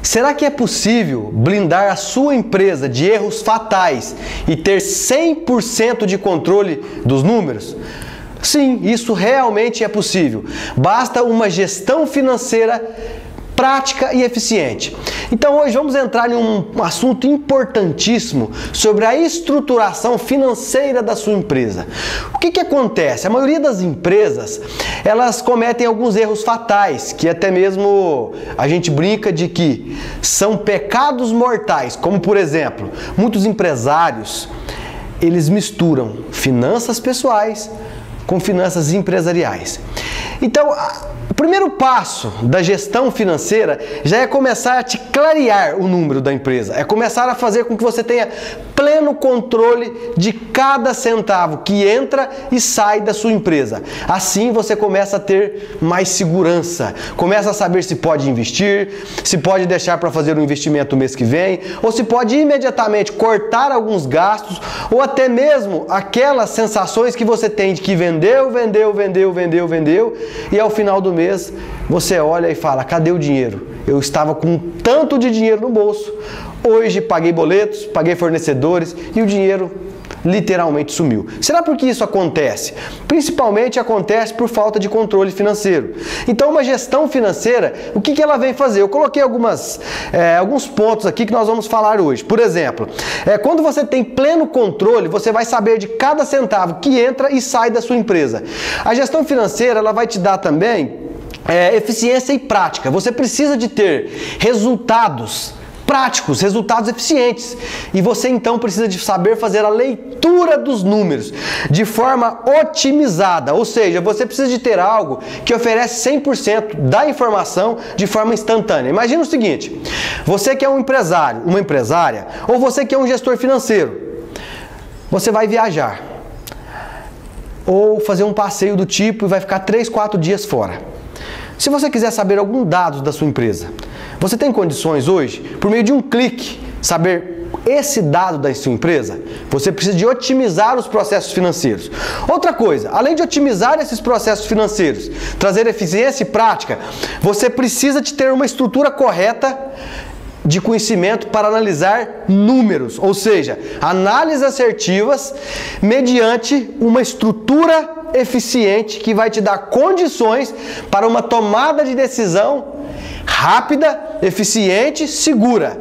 Será que é possível blindar a sua empresa de erros fatais e ter 100% de controle dos números? Sim, isso realmente é possível. Basta uma gestão financeira prática e eficiente. Então hoje vamos entrar em um assunto importantíssimo sobre a estruturação financeira da sua empresa. O que acontece? A maioria das empresas, elas cometem alguns erros fatais, que até mesmo a gente brinca de que são pecados mortais, como por exemplo, muitos empresários, eles misturam finanças pessoais com finanças empresariais. Então, o primeiro passo da gestão financeira já é começar a te clarear o número da empresa, é começar a fazer com que você tenha pleno controle de cada centavo que entra e sai da sua empresa. Assim você começa a ter mais segurança, começa a saber se pode investir, se pode deixar para fazer um investimento no mês que vem, ou se pode imediatamente cortar alguns gastos, ou até mesmo aquelas sensações que você tem de que vendeu, e ao final do mês você olha e fala: cadê o dinheiro? Eu estava com tanto de dinheiro no bolso, hoje paguei boletos, paguei fornecedores e o dinheiro literalmente sumiu. Será por que isso acontece? Principalmente acontece por falta de controle financeiro. Então uma gestão financeira, o que ela vem fazer? Eu coloquei alguns pontos aqui que nós vamos falar hoje. Por exemplo, quando você tem pleno controle, você vai saber de cada centavo que entra e sai da sua empresa. A gestão financeira, ela vai te dar também eficiência e prática. Você precisa de ter resultados práticos, resultados eficientes. E você então precisa de saber fazer a leitura dos números de forma otimizada, ou seja, você precisa de ter algo que oferece 100% da informação de forma instantânea. Imagina o seguinte: você que é um empresário, uma empresária, ou você que é um gestor financeiro, você vai viajar ou fazer um passeio do tipo e vai ficar 3, 4 dias fora. Se você quiser saber algum dado da sua empresa, você tem condições hoje, por meio de um clique, saber esse dado da sua empresa? Você precisa de otimizar os processos financeiros. Outra coisa, além de otimizar esses processos financeiros, trazer eficiência e prática, você precisa de ter uma estrutura correta de conhecimento para analisar números, ou seja, análises assertivas mediante uma estrutura eficiente que vai te dar condições para uma tomada de decisão rápida, eficiente, segura,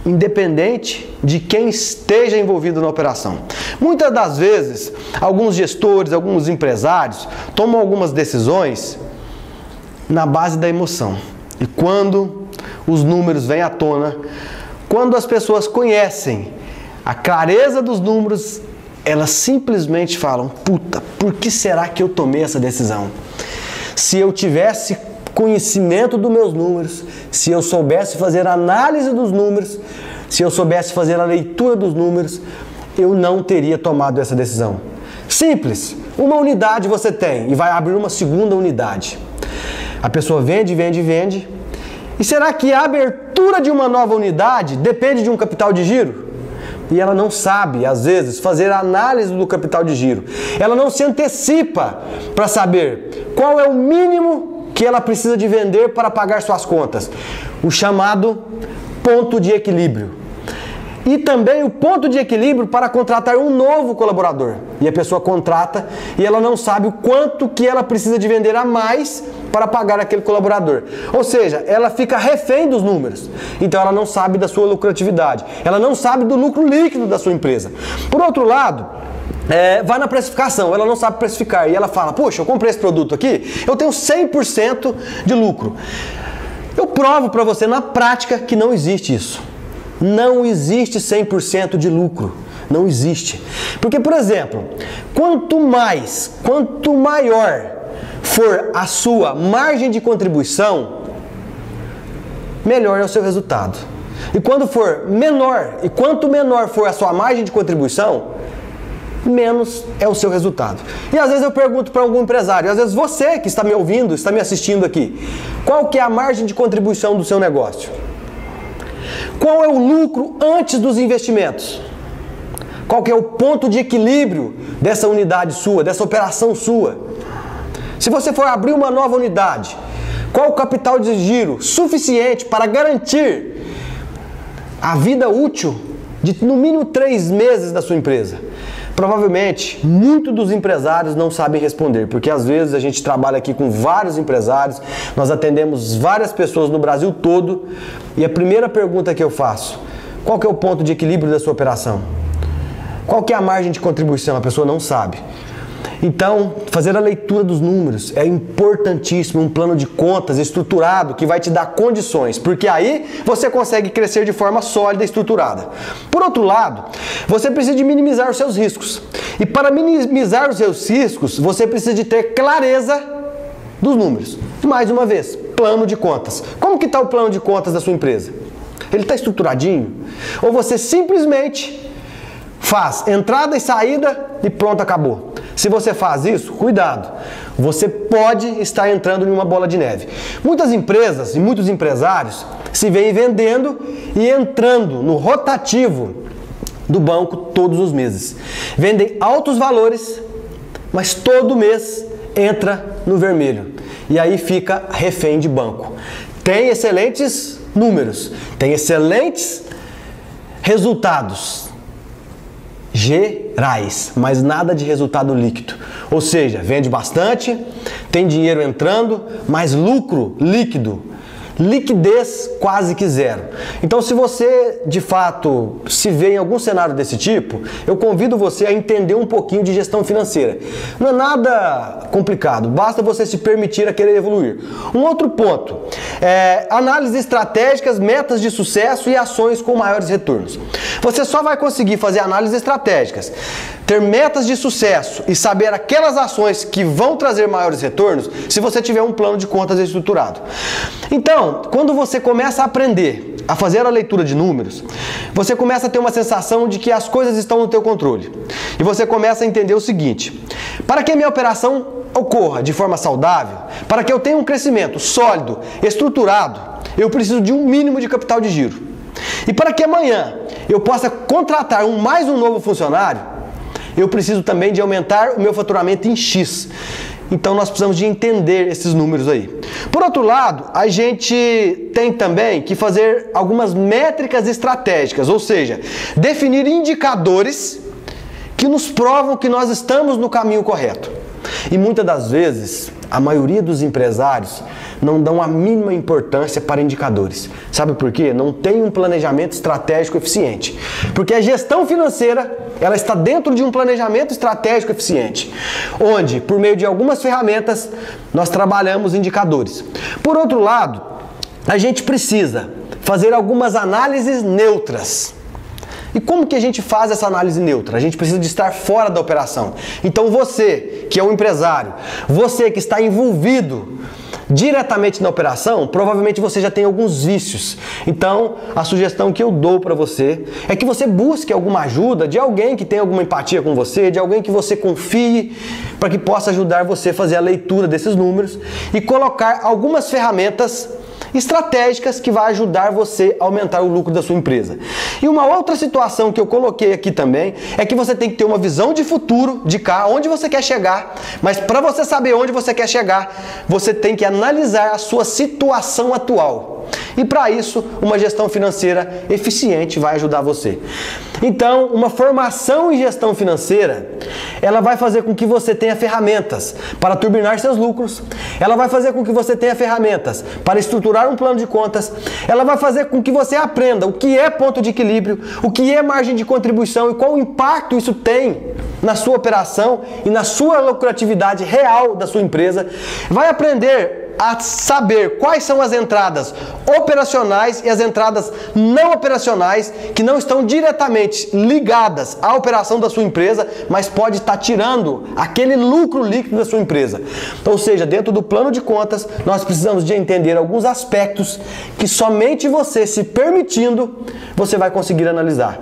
independente de quem esteja envolvido na operação. Muitas das vezes, alguns gestores, alguns empresários tomam algumas decisões na base da emoção. E quando os números vêm à tona, quando as pessoas conhecem a clareza dos números, elas simplesmente falam: puta, por que será que eu tomei essa decisão? Se eu tivesse conhecimento dos meus números, se eu soubesse fazer a análise dos números, se eu soubesse fazer a leitura dos números, eu não teria tomado essa decisão. Simples. Uma unidade você tem e vai abrir uma segunda unidade. A pessoa vende. E será que a abertura de uma nova unidade depende de um capital de giro? E ela não sabe, às vezes, fazer a análise do capital de giro. Ela não se antecipa para saber qual é o mínimo que ela precisa de vender para pagar suas contas. O chamado ponto de equilíbrio. E também o ponto de equilíbrio para contratar um novo colaborador. E a pessoa contrata e ela não sabe o quanto que ela precisa de vender a mais para pagar aquele colaborador. Ou seja, ela fica refém dos números. Então ela não sabe da sua lucratividade. Ela não sabe do lucro líquido da sua empresa. Por outro lado, vai na precificação, ela não sabe precificar. E ela fala: poxa, eu comprei esse produto aqui, eu tenho 100% de lucro. Eu provo para você na prática que não existe isso. Não existe 100% de lucro. Não existe. Porque, por exemplo, quanto maior for a sua margem de contribuição, melhor é o seu resultado. E quando for menor, e quanto menor for a sua margem de contribuição, menos é o seu resultado. E às vezes eu pergunto para algum empresário, às vezes você que está me ouvindo, está me assistindo aqui, qual que é a margem de contribuição do seu negócio? Qual é o lucro antes dos investimentos? Qual que é o ponto de equilíbrio dessa unidade sua, dessa operação sua? Se você for abrir uma nova unidade, Qual o capital de giro suficiente para garantir a vida útil de no mínimo 3 meses da sua empresa? Provavelmente, muitos dos empresários não sabem responder, porque às vezes a gente trabalha aqui com vários empresários, nós atendemos várias pessoas no Brasil todo, e a primeira pergunta que eu faço: qual que é o ponto de equilíbrio da sua operação? Qual que é a margem de contribuição? A pessoa não sabe. Então, fazer a leitura dos números é importantíssimo, um plano de contas estruturado que vai te dar condições, porque aí você consegue crescer de forma sólida e estruturada. Por outro lado, você precisa de minimizar os seus riscos. E para minimizar os seus riscos, você precisa de ter clareza dos números. Mais uma vez, plano de contas. Como que está o plano de contas da sua empresa? Ele está estruturadinho? Ou você simplesmente faz entrada e saída e pronto, acabou? Se você faz isso, cuidado, você pode estar entrando em uma bola de neve. Muitas empresas e muitos empresários se veem vendendo e entrando no rotativo do banco todos os meses. Vendem altos valores, mas todo mês entra no vermelho. E aí fica refém de banco. Tem excelentes números, tem excelentes resultados gerais, mas nada de resultado líquido. Ou seja, vende bastante, tem dinheiro entrando, mas lucro líquido, liquidez quase que zero. Então, se você de fato se vê em algum cenário desse tipo, eu convido você a entender um pouquinho de gestão financeira. Não é nada complicado, basta você se permitir a querer evoluir. Um outro ponto é análises estratégicas, metas de sucesso e ações com maiores retornos. Você só vai conseguir fazer análises estratégicas, ter metas de sucesso e saber aquelas ações que vão trazer maiores retornos se você tiver um plano de contas estruturado. Então, quando você começa a aprender a fazer a leitura de números, você começa a ter uma sensação de que as coisas estão no teu controle. E você começa a entender o seguinte: para que a minha operação ocorra de forma saudável, para que eu tenha um crescimento sólido, estruturado, eu preciso de um mínimo de capital de giro. E para que amanhã eu possa contratar mais um novo funcionário, eu preciso também de aumentar o meu faturamento em X. Então nós precisamos de entender esses números aí. Por outro lado, a gente tem também que fazer algumas métricas estratégicas, ou seja, definir indicadores que nos provam que nós estamos no caminho correto. E muitas das vezes, a maioria dos empresários não dão a mínima importância para indicadores. Sabe por quê? Não tem um planejamento estratégico eficiente. Porque a gestão financeira, ela está dentro de um planejamento estratégico eficiente, onde, por meio de algumas ferramentas, nós trabalhamos indicadores. Por outro lado, a gente precisa fazer algumas análises neutras. E como que a gente faz essa análise neutra? A gente precisa de estar fora da operação. Então você, que é um empresário, você que está envolvido diretamente na operação, provavelmente você já tem alguns vícios. Então, a sugestão que eu dou para você é que você busque alguma ajuda de alguém que tenha alguma empatia com você, de alguém que você confie, para que possa ajudar você a fazer a leitura desses números e colocar algumas ferramentas estratégicas que vai ajudar você a aumentar o lucro da sua empresa. E uma outra situação que eu coloquei aqui também é que você tem que ter uma visão de futuro, de cá, onde você quer chegar, mas para você saber onde você quer chegar, você tem que analisar a sua situação atual. E para isso, uma gestão financeira eficiente vai ajudar você. Então, uma formação em gestão financeira, ela vai fazer com que você tenha ferramentas para turbinar seus lucros, ela vai fazer com que você tenha ferramentas para estruturar um plano de contas, ela vai fazer com que você aprenda o que é ponto de equilíbrio, o que é margem de contribuição e qual impacto isso tem na sua operação e na sua lucratividade real da sua empresa. Vai aprender a saber quais são as entradas operacionais e as entradas não operacionais que não estão diretamente ligadas à operação da sua empresa, mas pode estar tirando aquele lucro líquido da sua empresa. Ou seja, dentro do plano de contas, nós precisamos de entender alguns aspectos que somente você, se permitindo, você vai conseguir analisar.